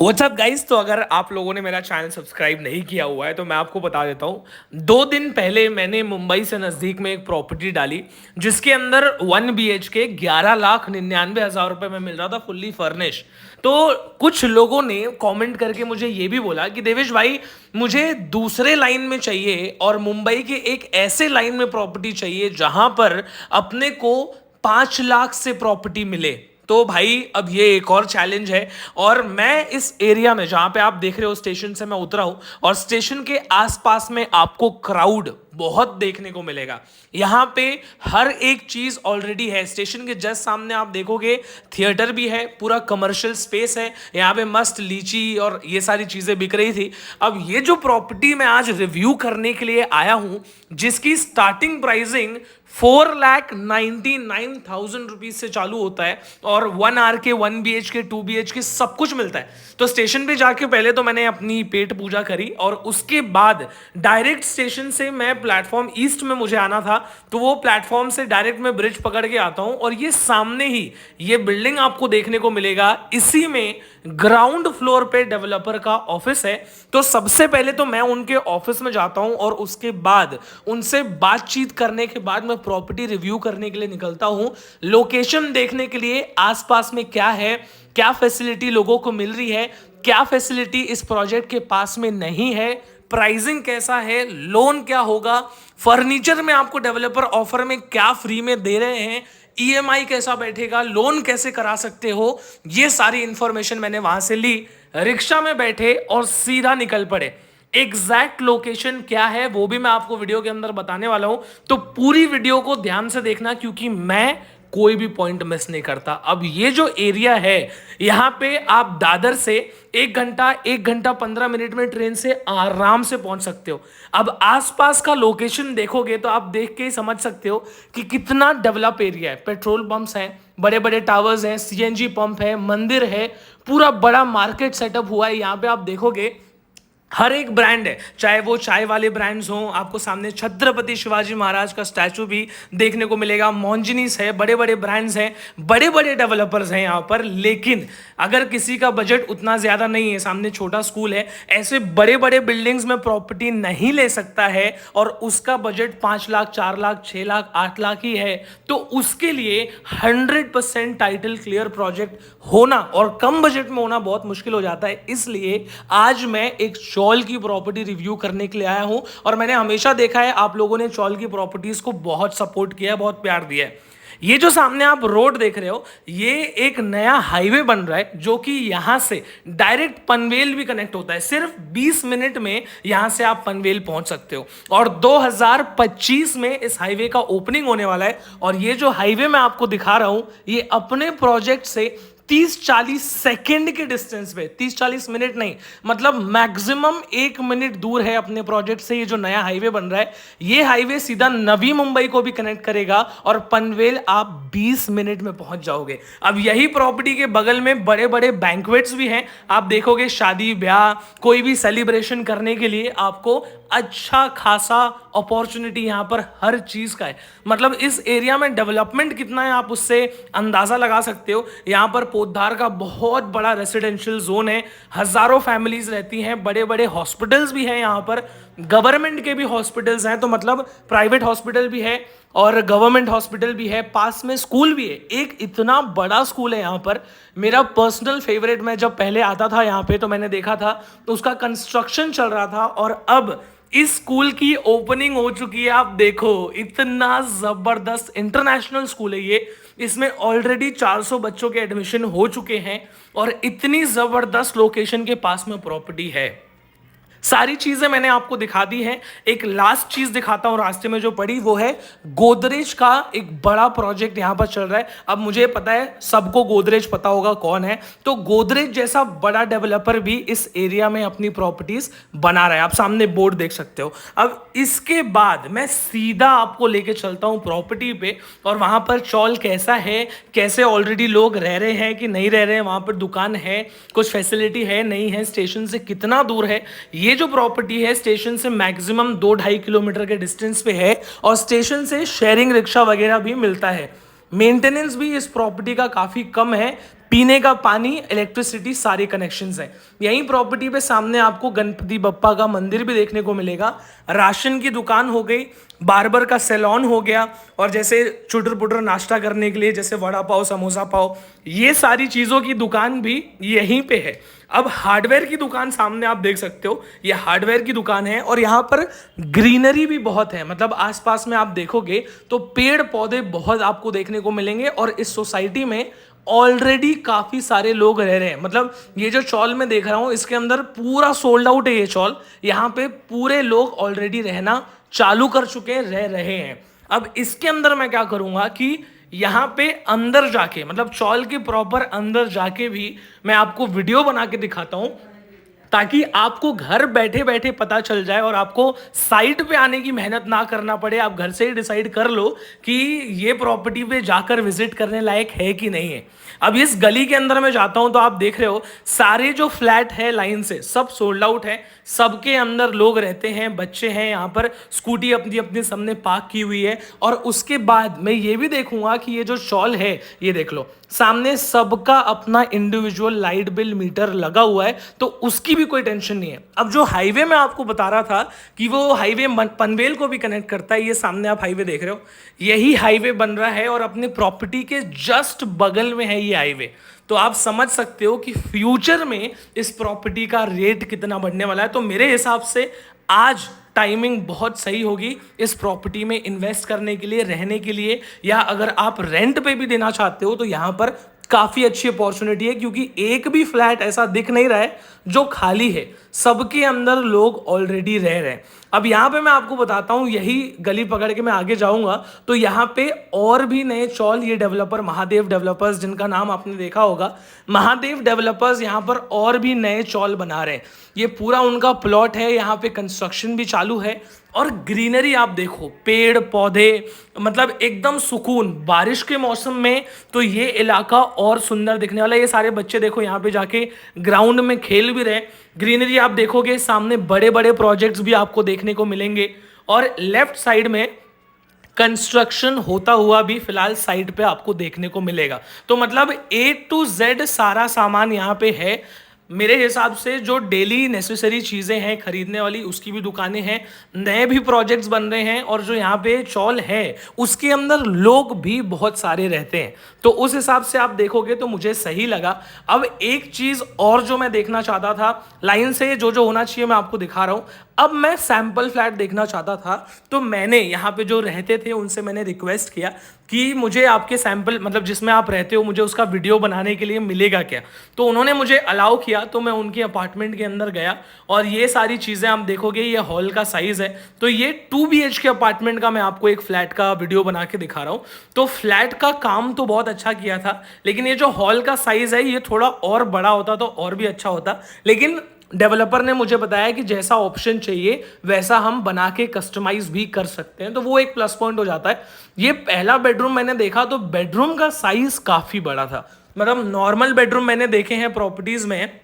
WhatsApp guys. तो अगर आप लोगों ने मेरा चैनल सब्सक्राइब नहीं किया हुआ है तो मैं आपको बता देता हूँ। 2 दिन पहले मैंने मुंबई से नज़दीक में एक प्रॉपर्टी डाली जिसके अंदर 1 BHK 11,99,000 रुपए में मिल रहा था, फुल्ली फर्निश। तो कुछ लोगों ने कमेंट करके मुझे ये भी बोला कि देवेश भाई, मुझे दूसरे लाइन में चाहिए और मुंबई के एक ऐसे लाइन में प्रॉपर्टी चाहिए जहां पर अपने को 5 लाख से प्रॉपर्टी मिले। तो भाई अब ये एक और चैलेंज है। और मैं इस एरिया में जहां पे आप देख रहे हो, स्टेशन से मैं उतरा हूं और स्टेशन के आसपास में आपको क्राउड बहुत देखने को मिलेगा। यहां पे हर एक चीज ऑलरेडी है। स्टेशन के जस्ट सामने आप देखोगे थिएटर भी है, पूरा कमर्शियल स्पेस है। यहां पे मस्त लीची और ये सारी चीजें बिक रही थी। अब ये जो प्रॉपर्टी मैं आज रिव्यू करने के लिए आया हूं, जिसकी स्टार्टिंग प्राइसिंग 4,99,000 रुपीज से चालू होता है और 1 RK 1 BHK 2 BHK सब कुछ मिलता है। तो स्टेशन पे जाके पहले तो मैंने अपनी पेट पूजा करी और उसके बाद डायरेक्ट स्टेशन से मैं प्लेटफॉर्म ईस्ट में मुझे आना था, तो वो प्लेटफॉर्म से डायरेक्ट मैं ब्रिज पकड़ के आता हूं और ये सामने ही ये बिल्डिंग आपको देखने को मिलेगा। इसी में ग्राउंड फ्लोर पे डेवलपर का ऑफिस है। तो सबसे पहले तो मैं उनके ऑफिस में जाता हूं और उसके बाद उनसे बातचीत करने के बाद मैं प्रॉपर्टी रिव्यू करने के लिए निकलता हूं, लोकेशन देखने के लिए आसपास में क्या है, क्या फैसिलिटी लोगों को मिल रही है, क्या फैसिलिटी इस प्रोजेक्ट के पास में नहीं है, प्राइसिंग कैसा है, लोन क्या होगा, फर्नीचर में आपको डेवलपर ऑफर में क्या फ्री में दे रहे हैं, ईएमआई कैसा बैठेगा, लोन कैसे करा सकते हो। ये सारी इंफॉर्मेशन मैंने वहां से ली। रिक्शा में बैठे और सीधा निकल पड़े। एग्जैक्ट लोकेशन क्या है वो भी मैं आपको वीडियो के अंदर बताने वाला हूं, तो पूरी वीडियो को ध्यान से देखना क्योंकि मैं कोई भी पॉइंट मिस नहीं करता। अब ये जो एरिया है, यहां पे आप दादर से 1 घंटा 15 मिनट में ट्रेन से आराम से पहुंच सकते हो। अब आसपास का लोकेशन देखोगे तो आप देख के ही समझ सकते हो कि कितना डेवलप एरिया है। पेट्रोल पंप्स हैं, बड़े बड़े टावर्स हैं, सीएनजी पंप है, मंदिर है, पूरा बड़ा मार्केट सेटअप हुआ है। यहां पे आप देखोगे हर एक ब्रांड है, चाहे वो चाय वाले ब्रांड्स हों, आपको सामने छत्रपति शिवाजी महाराज का स्टैचू भी देखने को मिलेगा, मॉन्जिनीस है, बड़े बड़े ब्रांड्स हैं, बड़े बड़े डेवलपर्स हैं यहाँ पर। लेकिन अगर किसी का बजट उतना ज़्यादा नहीं है, सामने छोटा स्कूल है, ऐसे बड़े बड़े बिल्डिंग्स में प्रॉपर्टी नहीं ले सकता है और उसका बजट 5 लाख 4 लाख 6 लाख 8 लाख ही है, तो उसके लिए 100% टाइटल क्लियर प्रोजेक्ट होना और कम बजट में होना बहुत मुश्किल हो जाता है। इसलिए आज मैं एक चौल की प्रॉपर्टी रिव्यू करने के लिए आया हूं और मैंने हमेशा देखा है आप लोगों ने चौल की प्रॉपर्टीज को बहुत सपोर्ट किया है, बहुत प्यार दिया है। ये जो सामने आप रोड देख रहे हो, ये एक नया हाईवे बन रहा है जो कि यहां से डायरेक्ट पनवेल भी कनेक्ट होता है। सिर्फ 20 मिनट में यहां से आप पनवेल पहुंच सकते हो और 2025 में इस हाईवे का ओपनिंग होने वाला है। और ये जो हाईवे मैं आपको दिखा रहा हूं, ये अपने प्रोजेक्ट से 30-40 सेकेंड के डिस्टेंस पे, 30-40 मिनट नहीं, मतलब मैक्सिमम 1 मिनट दूर है अपने प्रोजेक्ट से। ये जो नया हाईवे बन रहा है, ये हाईवे सीधा नवी मुंबई को भी कनेक्ट करेगा और पनवेल आप 20 मिनट में पहुंच जाओगे। अब यही प्रॉपर्टी के बगल में बड़े बड़े बैंक्वेट्स भी हैं। आप देखोगे शादी ब्याह, कोई भी सेलिब्रेशन करने के लिए आपको अच्छा खासा अपॉर्चुनिटी यहां पर हर चीज का है। मतलब इस एरिया में डेवलपमेंट कितना है आप उससे अंदाजा लगा सकते हो। यहां पर पोद्दार का बहुत बड़ा रेसिडेंशियल जोन है, हजारों फैमिलीज रहती हैं, बड़े बड़े हॉस्पिटल्स भी हैं यहां पर, गवर्नमेंट के भी हॉस्पिटल्स हैं, तो मतलब प्राइवेट हॉस्पिटल भी है और गवर्नमेंट हॉस्पिटल भी है, पास में स्कूल भी है। एक इतना बड़ा स्कूल है यहाँ पर, मेरा पर्सनल फेवरेट। मैं जब पहले आता था यहाँ पे तो मैंने देखा था तो उसका कंस्ट्रक्शन चल रहा था और अब इस स्कूल की ओपनिंग हो चुकी है। आप देखो, इतना जबरदस्त इंटरनेशनल स्कूल है ये। इसमें ऑलरेडी 400 बच्चों के एडमिशन हो चुके हैं और इतनी जबरदस्त लोकेशन के पास में प्रॉपर्टी है। सारी चीजें मैंने आपको दिखा दी हैं। एक लास्ट चीज दिखाता हूं रास्ते में जो पड़ी, वो है गोदरेज का एक बड़ा प्रोजेक्ट यहां पर चल रहा है। अब मुझे पता है सबको गोदरेज पता होगा कौन है, तो गोदरेज जैसा बड़ा डेवलपर भी इस एरिया में अपनी प्रॉपर्टीज बना रहा है। आप सामने बोर्ड देख सकते हो। अब इसके बाद मैं सीधा आपको लेके चलता हूं प्रॉपर्टी पे और वहां पर चौल कैसा है, कैसे ऑलरेडी लोग रह रहे हैं कि नहीं रह रहे हैं, वहां पर दुकान है, कुछ फैसिलिटी है नहीं है, स्टेशन से कितना दूर है। ये जो प्रॉपर्टी है स्टेशन से मैक्सिमम 2-2.5 किलोमीटर के डिस्टेंस पे है और स्टेशन से शेयरिंग रिक्शा वगैरह भी मिलता है। मेंटेनेंस भी इस प्रॉपर्टी का काफी कम है। पीने का पानी, इलेक्ट्रिसिटी, सारे कनेक्शंस हैं। यहीं प्रॉपर्टी पे सामने आपको गणपति बप्पा का मंदिर भी देखने को मिलेगा, राशन की दुकान हो गई, बार्बर का सैलून हो गया, और जैसे चुटर पुटर नाश्ता करने के लिए जैसे वड़ा पाव, समोसा पाव, ये सारी चीज़ों की दुकान भी यहीं पे है। अब हार्डवेयर की दुकान सामने आप देख सकते हो, ये हार्डवेयर की दुकान है और यहाँ पर ग्रीनरी भी बहुत है। मतलब आसपास में आप देखोगे तो पेड़ पौधे बहुत आपको देखने को मिलेंगे और इस सोसाइटी में ऑलरेडी काफी सारे लोग रह रहे हैं। मतलब ये जो चौल मैं देख रहा हूं इसके अंदर पूरा सोल्ड आउट है ये चौल। यहाँ पे पूरे लोग ऑलरेडी रहना चालू कर चुके हैं, रह रहे हैं। अब इसके अंदर मैं क्या करूंगा कि यहाँ पे अंदर जाके, मतलब चौल के प्रॉपर अंदर जाके भी मैं आपको वीडियो बना के दिखाता हूं, ताकि आपको घर बैठे बैठे पता चल जाए और आपको साइट पे आने की मेहनत ना करना पड़े। आप घर से ही डिसाइड कर लो कि ये प्रॉपर्टी पे जाकर विजिट करने लायक है कि नहीं है। अब इस गली के अंदर मैं जाता हूं तो आप देख रहे हो सारे जो फ्लैट है लाइन से सब सोल्ड आउट है, सबके अंदर लोग रहते हैं, बच्चे हैं, यहाँ पर स्कूटी अपनी अपने सामने पार्क की हुई है। और उसके बाद मैं ये भी देखूंगा कि ये जो चौल है, ये देख लो सामने सबका अपना इंडिविजुअल लाइट बिल मीटर लगा हुआ है, तो उसकी भी कोई टेंशन नहीं है। अब जो हाईवे मैं आपको बता रहा था कि वो हाईवे पनवेल को भी कनेक्ट करता है, ये सामने आप हाईवे देख रहे हो, यही हाईवे बन रहा है और अपने प्रॉपर्टी के जस्ट बगल में है ये हाईवे। तो आप समझ सकते हो कि फ्यूचर में इस प्रॉपर्टी का रेट कितना बढ़ने वाला है। तो मेरे हिसाब से आज टाइमिंग बहुत सही होगी इस प्रॉपर्टी में इन्वेस्ट करने के लिए, रहने के लिए, या अगर आप रेंट पे भी देना चाहते हो तो यहाँ पर काफ़ी अच्छी अपॉर्चुनिटी है, क्योंकि एक भी फ्लैट ऐसा दिख नहीं रहा है जो खाली है, सबके अंदर लोग ऑलरेडी रह रहे हैं। अब यहाँ पे मैं आपको बताता हूँ, यही गली पकड़ के मैं आगे जाऊँगा तो यहाँ पे और भी नए चौल, ये डेवलपर महादेव डेवलपर्स, जिनका नाम आपने देखा होगा, महादेव डेवलपर्स यहाँ पर और भी नए चौल बना रहे हैं। ये पूरा उनका प्लॉट है, यहाँ पे कंस्ट्रक्शन भी चालू है और ग्रीनरी आप देखो, पेड़ पौधे, मतलब एकदम सुकून। बारिश के मौसम में तो ये इलाका और सुंदर दिखने वाला है। ये सारे बच्चे देखो यहाँ पे जाके ग्राउंड में खेल भी रहे। ग्रीनरी आप देखोगे, सामने बड़े बड़े प्रोजेक्ट्स भी आपको देखने को मिलेंगे और लेफ्ट साइड में कंस्ट्रक्शन होता हुआ भी फिलहाल साइट पे आपको देखने को मिलेगा। तो मतलब A to Z सारा सामान यहाँ पे है। मेरे हिसाब से जो डेली नेसेसरी चीज़ें हैं खरीदने वाली, उसकी भी दुकानें हैं, नए भी प्रोजेक्ट्स बन रहे हैं, और जो यहाँ पे चौल है उसके अंदर लोग भी बहुत सारे रहते हैं। तो उस हिसाब से आप देखोगे तो मुझे सही लगा। अब एक चीज़ और जो मैं देखना चाहता था, लाइन से जो जो होना चाहिए मैं आपको दिखा रहा हूँ। अब मैं सैंपल फ्लैट देखना चाहता था, तो मैंने यहाँ पे जो रहते थे उनसे मैंने रिक्वेस्ट किया कि मुझे आपके सैंपल, मतलब जिसमें आप रहते हो, मुझे उसका वीडियो बनाने के लिए मिलेगा क्या। तो उन्होंने मुझे अलाउ किया, तो मैं उनके अपार्टमेंट के अंदर गया और ये सारी चीज़ें आप देखोगे। ये हॉल का साइज़ है, तो ये 2 BHK अपार्टमेंट का मैं आपको एक फ्लैट का वीडियो बना के दिखा रहा हूँ। तो फ्लैट का काम तो बहुत अच्छा किया था, लेकिन ये जो हॉल का साइज़ है ये थोड़ा और बड़ा होता तो और भी अच्छा होता। लेकिन डेवलपर ने मुझे बताया कि जैसा ऑप्शन चाहिए वैसा हम बना के कस्टमाइज भी कर सकते हैं, तो वो एक प्लस पॉइंट हो जाता है। ये पहला बेडरूम मैंने देखा तो बेडरूम का साइज काफ़ी बड़ा था। मतलब नॉर्मल बेडरूम मैंने देखे हैं प्रॉपर्टीज़ में,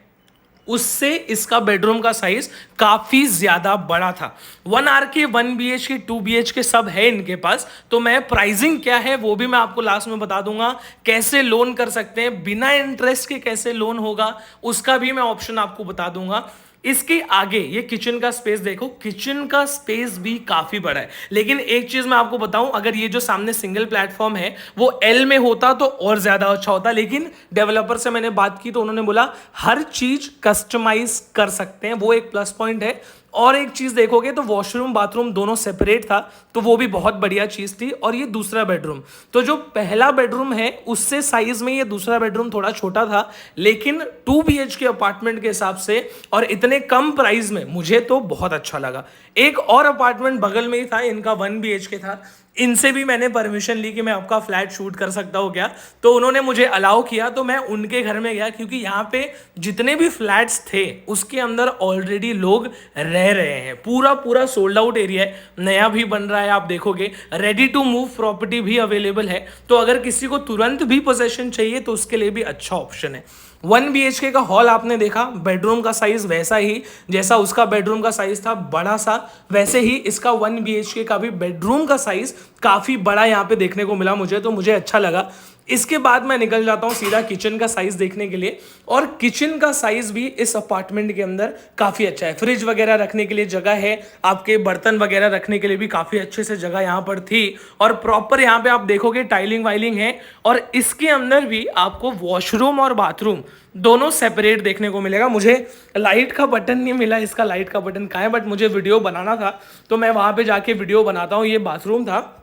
उससे इसका बेडरूम का साइज काफी ज्यादा बड़ा था। 1 RK 1 BHK 2 BHK सब है इनके पास। तो मैं प्राइसिंग क्या है वो भी मैं आपको लास्ट में बता दूंगा, कैसे लोन कर सकते हैं, बिना इंटरेस्ट के कैसे लोन होगा उसका भी मैं ऑप्शन आपको बता दूंगा। इसके आगे ये किचन का स्पेस देखो, किचन का स्पेस भी काफी बड़ा है। लेकिन एक चीज मैं आपको बताऊं, अगर ये जो सामने सिंगल प्लेटफॉर्म है वो L में होता तो और ज्यादा अच्छा होता, लेकिन डेवलपर से मैंने बात की तो उन्होंने बोला हर चीज कस्टमाइज कर सकते हैं, वो एक प्लस पॉइंट है। और एक चीज देखोगे तो वॉशरूम बाथरूम दोनों सेपरेट था, तो वो भी बहुत बढ़िया चीज थी। और ये दूसरा बेडरूम, तो जो पहला बेडरूम है उससे साइज में ये दूसरा बेडरूम थोड़ा छोटा था, लेकिन 2 BHK अपार्टमेंट के हिसाब से और इतने कम प्राइस में मुझे तो बहुत अच्छा लगा। एक और अपार्टमेंट बगल में ही था, इनका 1 BHK था। इनसे भी मैंने परमिशन ली कि मैं आपका फ्लैट शूट कर सकता हूँ क्या, तो उन्होंने मुझे अलाउ किया। तो मैं उनके घर में गया, क्योंकि यहाँ पे जितने भी फ्लैट्स थे उसके अंदर ऑलरेडी लोग रह रहे हैं। पूरा पूरा सोल्ड आउट एरिया है, नया भी बन रहा है, आप देखोगे रेडी टू मूव प्रॉपर्टी भी अवेलेबल है। तो अगर किसी को तुरंत भी पोजेशन चाहिए तो उसके लिए भी अच्छा ऑप्शन है। 1 BHK का हॉल आपने देखा, बेडरूम का साइज वैसा ही जैसा उसका बेडरूम का साइज था बड़ा सा, वैसे ही इसका 1 BHK का भी बेडरूम का साइज काफी बड़ा यहाँ पे देखने को मिला मुझे, तो मुझे अच्छा लगा। इसके बाद मैं निकल जाता हूँ सीधा किचन का साइज देखने के लिए, और किचन का साइज भी इस अपार्टमेंट के अंदर काफी अच्छा है। फ्रिज वगैरह रखने के लिए जगह है, आपके बर्तन वगैरह रखने के लिए भी काफी अच्छे से जगह यहाँ पर थी, और प्रॉपर यहाँ पे आप देखोगे टाइलिंग वाइलिंग है, और इसके अंदर भी आपको वॉशरूम और बाथरूम दोनों सेपरेट देखने को मिलेगा। मुझे लाइट का बटन नहीं मिला, इसका लाइट का बटन कहाँ है, बट मुझे वीडियो बनाना था तो मैं वहां पे जाके वीडियो बनाता हूँ। ये बाथरूम था,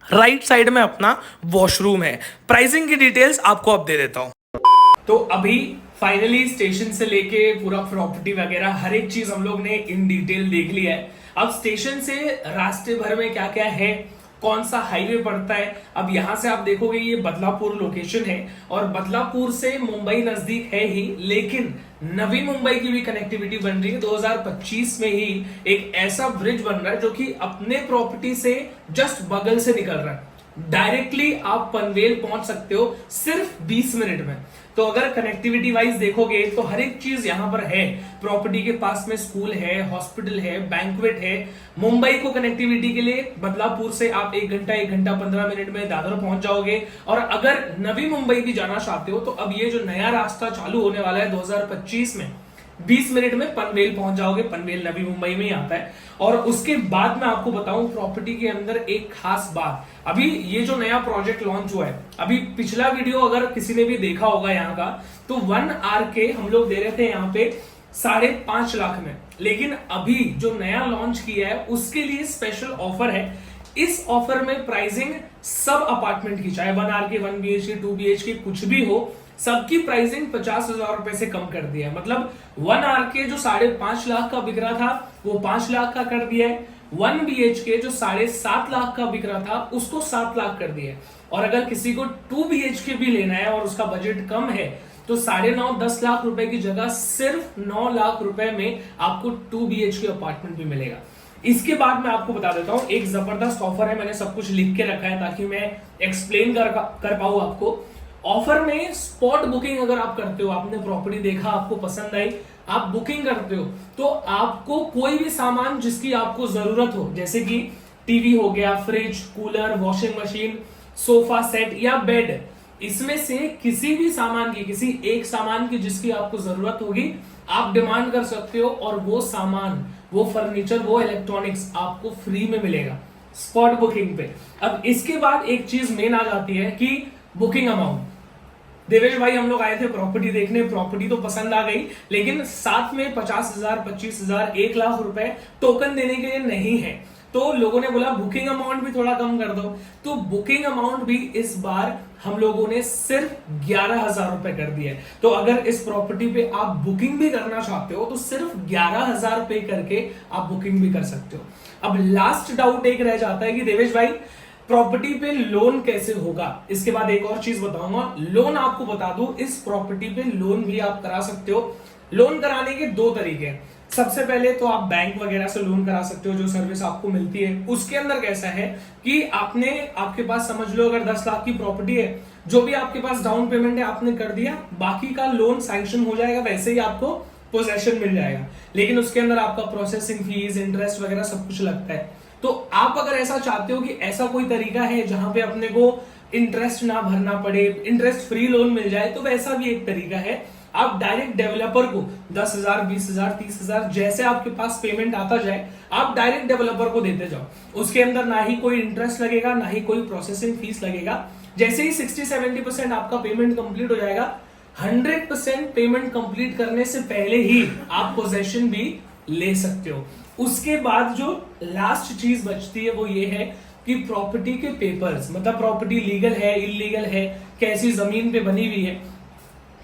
राइट साइड में अपना वॉशरूम है। प्राइसिंग की डिटेल्स आपको अब दे देता हूं। तो अभी फाइनली स्टेशन से लेके पूरा प्रॉपर्टी वगैरह हर एक चीज हम लोग ने इन डिटेल देख लिया है। अब स्टेशन से रास्ते भर में क्या क्या है, कौन सा हाईवे पड़ता है, अब यहां से आप देखोगे ये बदलापुर लोकेशन है, और बदलापुर से मुंबई नजदीक है ही, लेकिन नवी मुंबई की भी कनेक्टिविटी बन रही है। 2025 में ही एक ऐसा ब्रिज बन रहा है जो कि अपने प्रॉपर्टी से जस्ट बगल से निकल रहा है। डायरेक्टली आप पनवेल पहुंच सकते हो सिर्फ 20 मिनट में। तो अगर कनेक्टिविटी वाइज देखोगे तो हर एक चीज यहां पर है। प्रॉपर्टी के पास में स्कूल है, हॉस्पिटल है, बैंक्वेट है। मुंबई को कनेक्टिविटी के लिए बदलापुर से आप 1 घंटा 15 मिनट में दादर पहुंच जाओगे। और अगर नवी मुंबई भी जाना चाहते हो तो अब ये जो नया रास्ता चालू होने वाला है 2025 में, 20 मिनट में पनवेल पहुंच जाओगे। पनवेल नवी मुंबई में ही आता है। और उसके बाद मैं आपको बताऊं प्रॉपर्टी के अंदर एक खास बात, अभी ये जो नया प्रोजेक्ट लॉन्च हुआ है, अभी पिछला वीडियो अगर किसी ने भी देखा होगा यहाँ का, तो 1 RK हम लोग दे रहे थे यहाँ पे 5.5 लाख में, लेकिन अभी जो नया लॉन्च किया है उसके लिए स्पेशल ऑफर है। इस ऑफर में प्राइसिंग सब अपार्टमेंट की, चाहे 1 RK 1 BHK 2 BHK कुछ भी हो, सबकी प्राइसिंग 50,000 रुपए से कम कर दिया है। मतलब 1 RK जो 5.5 लाख का बिक रहा था वो 5 लाख का कर दिया है। 1 BHK जो 7.5 लाख का बिक रहा था उसको 7 लाख कर दिया है। और अगर किसी को 2 BHK भी लेना है और उसका बजट कम है तो 9.5-10 लाख रुपए की जगह सिर्फ 9 लाख रुपए में आपको 2 BHK अपार्टमेंट भी मिलेगा। इसके बाद मैं आपको बता देता हूं एक जबरदस्त ऑफर है, मैंने सब कुछ लिख के रखा है ताकि मैं एक्सप्लेन कर पाऊं आपको। ऑफर में स्पॉट बुकिंग अगर आप करते हो, आपने प्रॉपर्टी देखा, आपको पसंद आई, आप बुकिंग करते हो, तो आपको कोई भी सामान जिसकी आपको जरूरत हो, जैसे कि टीवी हो गया, fridge, cooler, washing machine, sofa set या बेड, इसमें से किसी भी सामान की, किसी एक सामान की जिसकी आपको जरूरत होगी, आप डिमांड कर सकते हो और वो सामान, वो फर्नीचर, वो इलेक्ट्रॉनिक्स आपको फ्री में मिलेगा स्पॉट बुकिंग पे। अब इसके बाद एक चीज मेन आ जाती है कि बुकिंग अमाउंट। देवेश भाई हम लोग आए थे प्रॉपर्टी देखने, प्रॉपर्टी तो पसंद आ गई, लेकिन साथ में 50,000, 25,000, 1 लाख रुपए टोकन देने के लिए नहीं है। तो लोगों ने बोला बुकिंग अमाउंट भी थोड़ा कम कर दो, तो बुकिंग अमाउंट भी इस बार हम लोगों ने सिर्फ 11,000 रुपए कर दिया है। तो अगर इस प्रॉपर्टी पे आप बुकिंग भी करना चाहते हो तो सिर्फ 11,000 पे करके आप बुकिंग भी कर सकते हो। अब लास्ट डाउट एक रह जाता है कि देवेश भाई प्रॉपर्टी पे लोन कैसे होगा। इसके बाद एक और चीज बताऊंगा, लोन आपको बता दूं, इस प्रॉपर्टी पे लोन भी आप करा सकते हो। लोन कराने के 2 तरीके हैं। सबसे पहले तो आप बैंक वगैरह से लोन करा सकते हो, जो सर्विस आपको मिलती है। उसके अंदर कैसा है कि आपके पास समझ लो अगर 10 लाख की प्रॉपर्टी है, जो भी आपके पास डाउन पेमेंट है आपने कर दिया, बाकी का लोन सैंक्शन हो जाएगा, वैसे ही आपको पोजेशन मिल जाएगा। लेकिन उसके अंदर आपका प्रोसेसिंग फीस, इंटरेस्ट वगैरह सब कुछ लगता है। तो आप अगर ऐसा चाहते हो कि ऐसा कोई तरीका है जहां पे अपने को इंटरेस्ट ना भरना पड़े, इंटरेस्ट फ्री लोन मिल जाए, तो वैसा भी एक तरीका है। आप डायरेक्ट डेवलपर को 10,000, 20,000, 30,000 जैसे आपके पास पेमेंट आता जाए, आप डायरेक्ट डेवलपर को देते जाओ। उसके अंदर ना ही कोई इंटरेस्ट लगेगा, ना ही कोई प्रोसेसिंग फीस लगेगा। जैसे ही 60-70% आपका पेमेंट कंप्लीट हो जाएगा, 100% पेमेंट कंप्लीट करने से पहले ही आप पोजेशन भी ले सकते हो। उसके बाद जो लास्ट चीज बचती है वो ये है कि प्रॉपर्टी के पेपर्स, मतलब प्रॉपर्टी लीगल है, इलीगल है, कैसी जमीन पे बनी हुई है।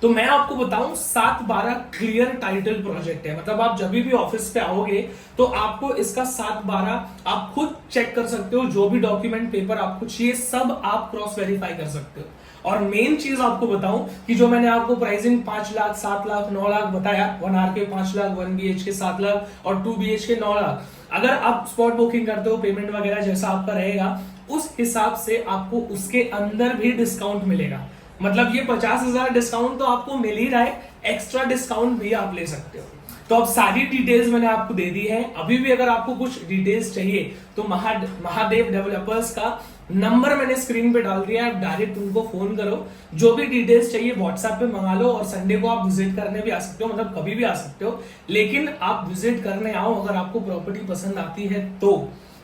तो मैं आपको बताऊं 7/12 क्लियर टाइटल प्रोजेक्ट है। मतलब आप जब भी ऑफिस पे आओगे तो आपको इसका 7/12 आप खुद चेक कर सकते हो, जो भी डॉक्यूमेंट पेपर आपको चाहिए सब आप क्रॉस वेरीफाई कर सकते हो। और मेन चीज आपको बताऊं कि जो मैंने आपको प्राइसिंग 5 लाख, 7 लाख, 9 लाख बताया, 1 RK 5 लाख, 1 BHK 7 लाख और 2 BHK 9 लाख, अगर आप स्पॉट बुकिंग करते हो, पेमेंट वगैरह जैसा आपका रहेगा, उस हिसाब से आपको उसके अंदर भी डिस्काउंट मिलेगा। मतलब ये 50,000 डिस्काउंट तो आपको मिल ही रहा है, एक्स्ट्रा डिस्काउंट भी आप ले सकते हो। तो अब सारी डिटेल्स मैंने आपको दे दी है। अभी भी अगर आपको कुछ डिटेल्स चाहिए तो महादेव डेवलपर्स का नंबर मैंने स्क्रीन पे डाल दिया है, आप डायरेक्ट उनको फोन करो, जो भी डिटेल्स चाहिए व्हाट्सएप पे मंगा लो, और संडे को आप विजिट करने भी आ सकते हो, मतलब कभी भी आ सकते हो, लेकिन आप विजिट करने आओ अगर आपको प्रॉपर्टी पसंद आती है तो।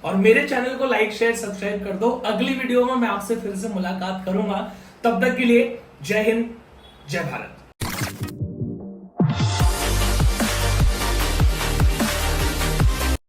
और मेरे चैनल को लाइक शेयर सब्सक्राइब कर दो। अगली वीडियो में मैं आपसे फिर से मुलाकात करूंगा, तब तक के लिए जय हिंद, जय भारत।